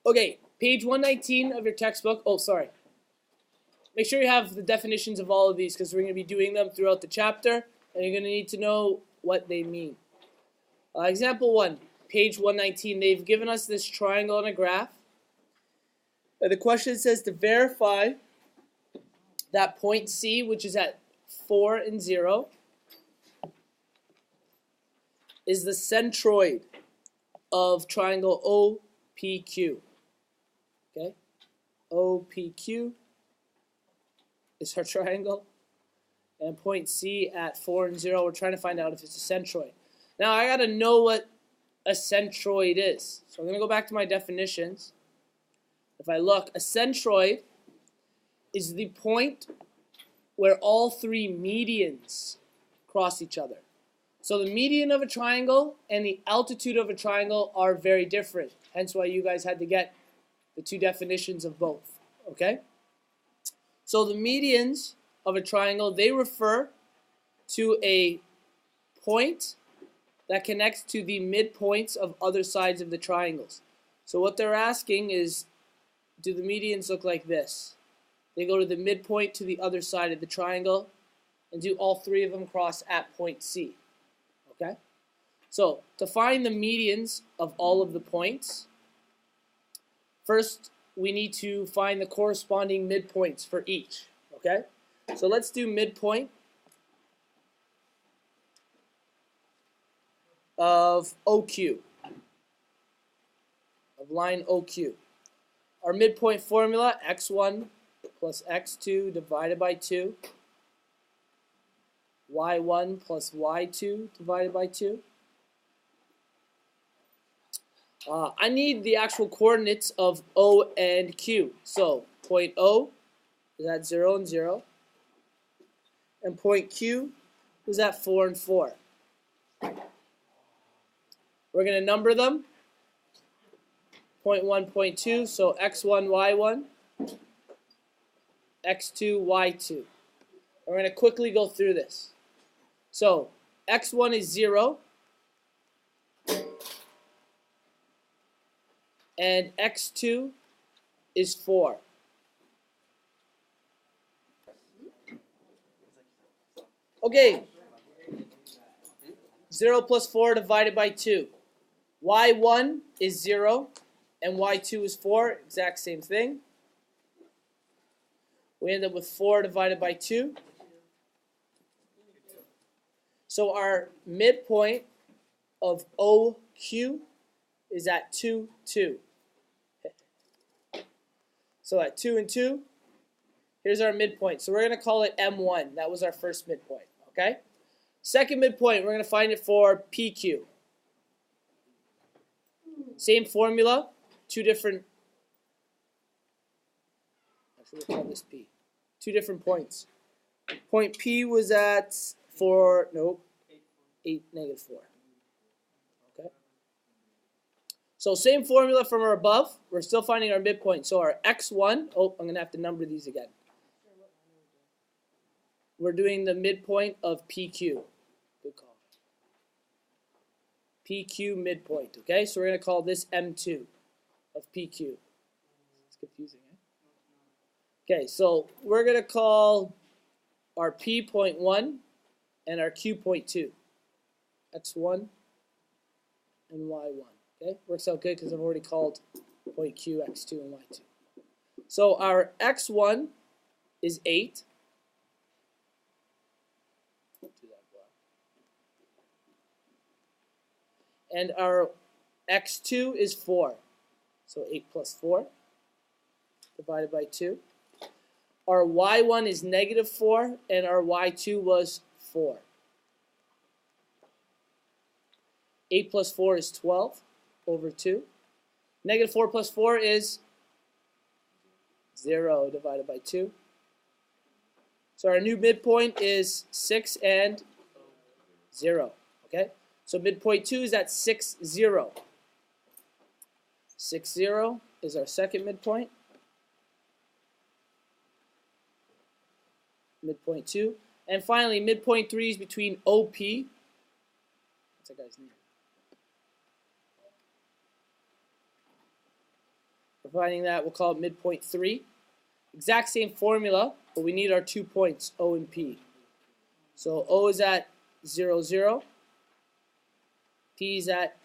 Okay, page 119 of your textbook. Oh, sorry. Make sure you have the definitions of all of these because we're going to be doing them throughout the chapter, and you're going to need to know what they mean. Example 1, page 119. They've given us this triangle on a graph. The question says to verify that point C, which is at 4 and 0, is the centroid of triangle OPQ. Okay? OPQ is our triangle. And point C at 4 and 0, we're trying to find out if it's a centroid. Now, I got to know what a centroid is. So I'm going to go back to my definitions. If I look, a centroid is the point where all three medians cross each other. So the median of a triangle and the altitude of a triangle are very different. Hence why you guys had to get the two definitions of both. Okay? So the medians of a triangle, they refer to a point that connects to the midpoints of other sides of the triangles. So what they're asking is, do the medians look like this? They go to the midpoint to the other side of the triangle, and do all three of them cross at point C? Okay? So to find the medians of all of the points, first we need to find the corresponding midpoints for each. Okay? So let's do midpoint of OQ, of line OQ. Our midpoint formula, x1 plus x2 divided by 2, y1 plus y2 divided by 2. I need the actual coordinates of O and Q. So point O is at 0 and 0, and point Q is at 4 and 4. We're going to number them. Point 1, point 2, so x1, y1, x2, y2. We're going to quickly go through this. So x1 is 0, and x2 is 4. Okay, 0 plus 4 divided by 2. y1 is 0, and y2 is 4, exact same thing. We end up with 4 divided by 2. So our midpoint of OQ is at 2, 2. So at 2 and 2, here's our midpoint. So we're going to call it M1. That was our first midpoint. Okay? Second midpoint, we're going to find it for PQ. Same formula, two different, actually we'll call this P. Two different points. Point P was at 4, nope, 8, negative 4. Okay? So same formula from our above. We're still finding our midpoint. So our x1, oh, I'm going to have to number these again. We're doing the midpoint of PQ. Good call. PQ midpoint, okay? So we're going to call this M2 of PQ. It's confusing, eh? Okay, so we're going to call our P point 1 and our Q point 2. X1 and Y1, okay? Works out good because I've already called point Q, X2, and Y2. So our X1 is 8. And our x2 is 4. So 8 plus 4 divided by 2. Our y1 is negative 4, and our y2 was 4. 8 plus 4 is 12 over 2. Negative 4 plus 4 is 0 divided by 2. So our new midpoint is 6 and 0. Okay? So midpoint 2 is at 6, 0. 6, 0 is our second midpoint. Midpoint 2. And finally, midpoint 3 is between OP. What's that guy's name? Finding that, we'll call it midpoint 3. Exact same formula, but we need our 2 points, O and P. So O is at 0, 0. P is at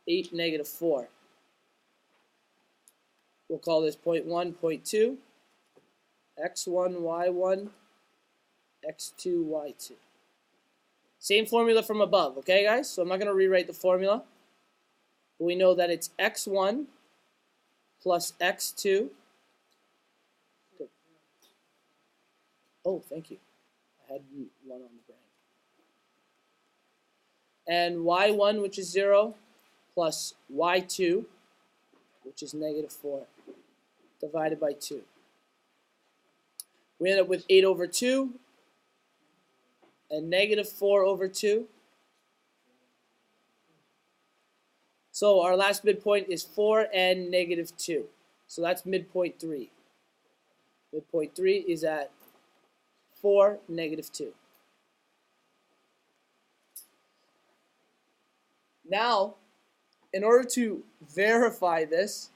8, negative 4. We'll call this point 1, point 2. X1, Y1, X2, Y2. Same formula from above, okay, guys? So I'm not going to rewrite the formula. But we know that it's X1 plus X2. Oh, thank you. I had one on the brain. And Y1, which is 0, plus Y2, which is negative 4, divided by 2. We end up with 8 over 2 and negative 4 over 2. So our last midpoint is 4 and negative 2. So that's midpoint 3. Midpoint 3 is at 4, negative 2. Now, in order to verify this,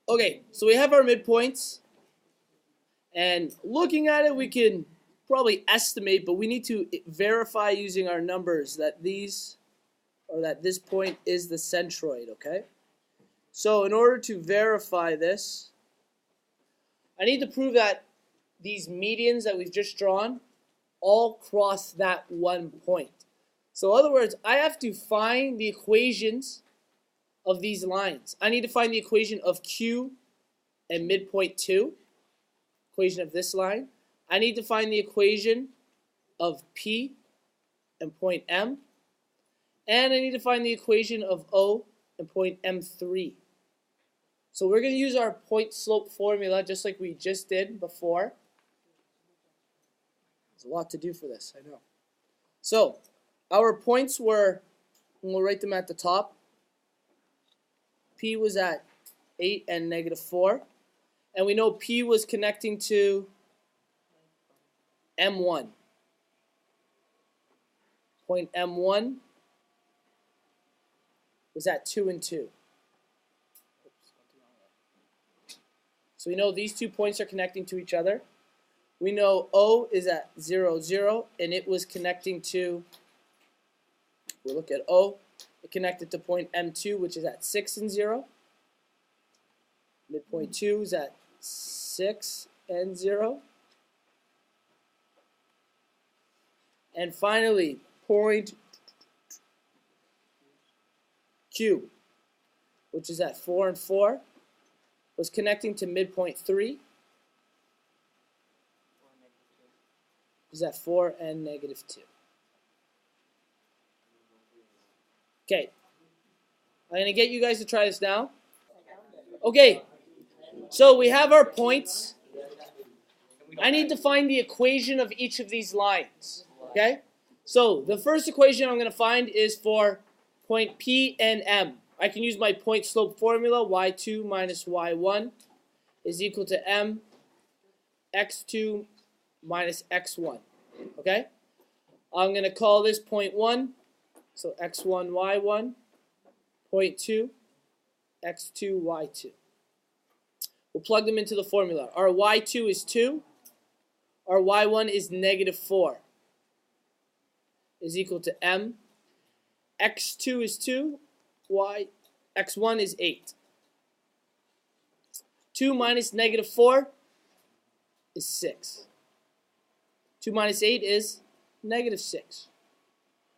okay, so we have our midpoints, and looking at it, we can probably estimate, but we need to verify using our numbers that these, or that this point is the centroid, okay? So in order to verify this, I need to prove that these medians that we've just drawn all cross that one point. So in other words, I have to find the equations of these lines. I need to find the equation of Q and midpoint 2, equation of this line. I need to find the equation of P and point M. And I need to find the equation of O and point M3. So we're going to use our point slope formula just like we just did before. There's a lot to do for this, I know. So our points were, and we'll write them at the top. P was at 8 and negative 4. And we know P was connecting to M1. Point M1 was at 2 and 2. So we know these 2 points are connecting to each other. We know O is at 0, 0, and it was connecting to, we'll look at O, it connected to point M2, which is at 6 and 0. Midpoint 2 is at 6 and 0. And finally, point Q, which is at 4 and 4, was connecting to midpoint 3, is at 4 and negative 2. Okay, I'm going to get you guys to try this now. Okay, so we have our points. I need to find the equation of each of these lines. Okay, so the first equation I'm going to find is for point P and M. I can use my point slope formula, y2 minus y1 is equal to m x2 minus x1. Okay? I'm going to call this point 1, so x1, y1, point 2, x2, y2. We'll plug them into the formula. Our y2 is 2, our y1 is negative 4, is equal to m. x2 is 2, x1 is 8. 2 minus negative 4 is 6. 2 minus 8 is negative 6.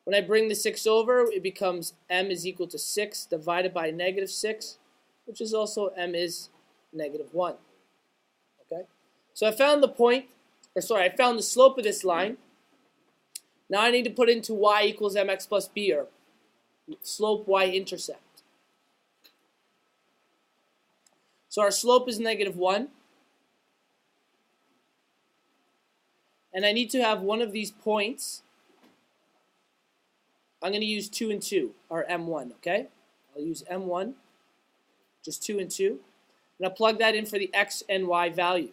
When I bring the 6 over, it becomes m is equal to 6 divided by negative 6, which is also m is negative 1. Okay? So I found the point, I found the slope of this line. Now I need to put into y equals mx plus b, or slope y-intercept. So our slope is negative 1. And I need to have one of these points. I'm going to use 2 and 2, or M1, okay? I'll use M1, just 2 and 2. And I'll plug that in for the x and y value.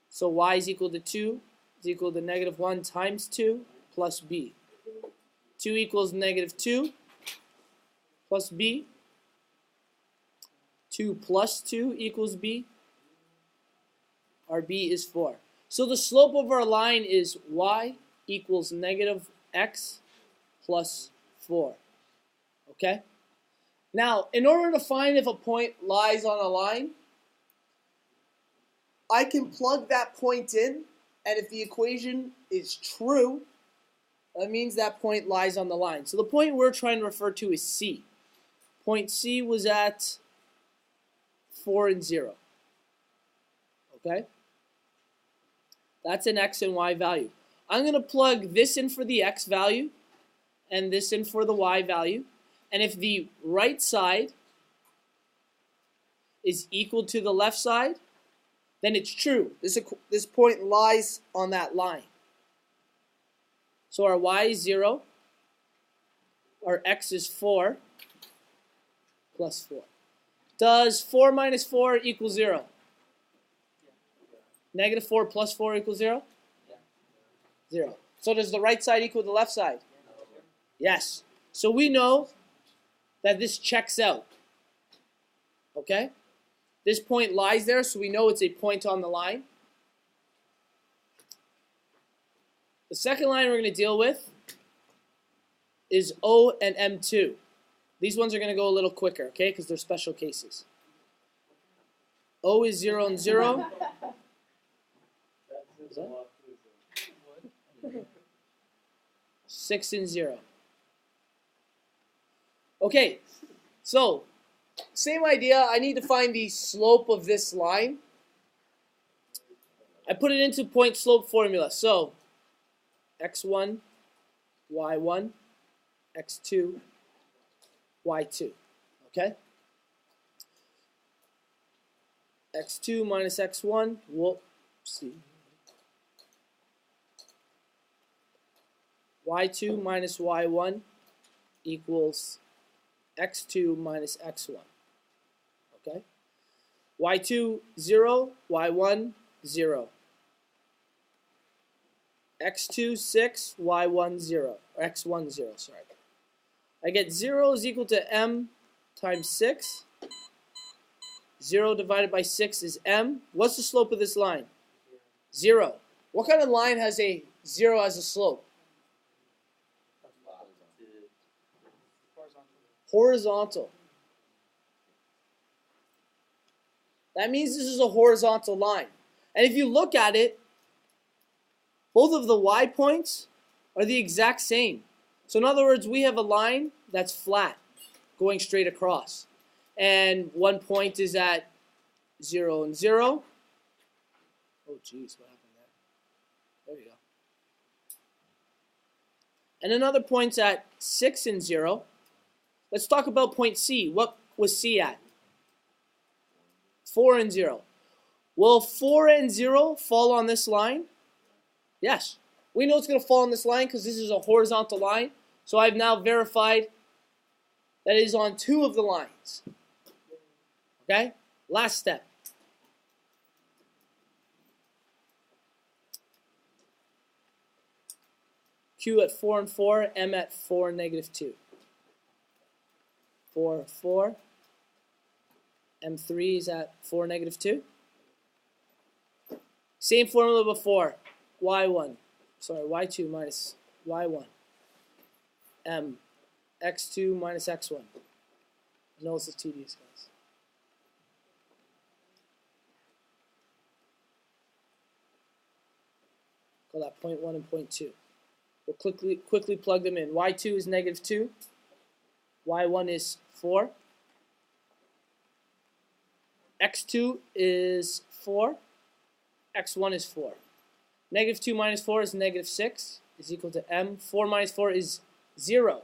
So y is equal to 2, is equal to negative 1 times 2 plus b. 2 equals negative 2 plus b. 2 plus 2 equals b. Our b is 4. So the slope of our line is y equals negative x plus 4. Okay? Now, in order to find if a point lies on a line, I can plug that point in, and if the equation is true, that means that point lies on the line. So the point we're trying to refer to is C. Point C was at 4 and 0. Okay? That's an x and y value. I'm going to plug this in for the x value and this in for the y value. And if the right side is equal to the left side, then it's true. This point lies on that line. So our y is 0. Our x is 4 plus 4. Does 4 minus 4 equal 0? Negative 4 plus 4 equals 0? 0. So does the right side equal the left side? Yes. So we know that this checks out. Okay? This point lies there, so we know it's a point on the line. The second line we're going to deal with is O and M2. These ones are going to go a little quicker, okay, because they're special cases. O is 0 and 0. 6 and 0. Okay, so same idea. I need to find the slope of this line. I put it into point slope formula. So x1, y1, x2, y2. Okay? x2 minus x1, whoopsie. y2 minus y1 equals x2 minus x1. Okay? y2, 0, y1, 0. x2, 6, y1, 0. Or x1, 0, sorry. I get 0 is equal to m times 6. 0 divided by 6 is m. What's the slope of this line? 0. What kind of line has a 0 as a slope? Horizontal. That means this is a horizontal line. And if you look at it, both of the y points are the exact same. So in other words, we have a line that's flat, going straight across. And one point is at 0 and 0. Oh, geez, what happened there? There we go. And another point's at 6 and 0. Let's talk about point C. What was C at? 4 and 0. Will 4 and 0 fall on this line? Yes. We know it's going to fall on this line because this is a horizontal line. So I've now verified that it is on 2 of the lines. Okay? Last step. Q at 4 and 4, M at 4 and negative 2. 4, 4. M3 is at 4, negative 2. Same formula before. Y1. Sorry, Y2 minus Y1. M. X2 minus X1. I know this is tedious, guys. Call that point 1 and point 2. We'll quickly plug them in. Y2 is negative 2. Y1 is 4. X2 is 4. X1 is 4. Negative 2 minus 4 is negative 6, is equal to M. 4 minus 4 is 0.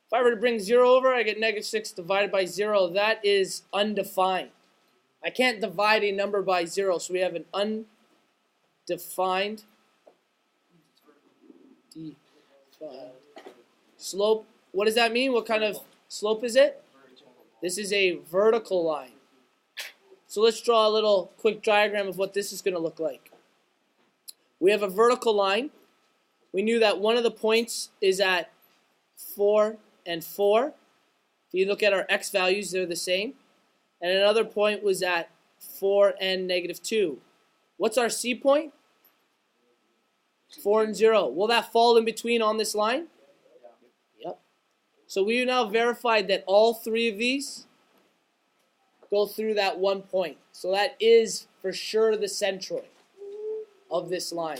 If I were to bring 0 over, I get negative 6 divided by 0. That is undefined. I can't divide a number by 0, so we have an undefined slope. What does that mean? What kind of slope is it? This is a vertical line. So let's draw a little quick diagram of what this is going to look like. We have a vertical line. We knew that one of the points is at 4 and 4. If you look at our x values, they're the same. And another point was at 4 and negative 2. What's our C point? 4 and 0. Will that fall in between on this line? Yep. So we now verified that all three of these go through that one point. So that is for sure the centroid of this line.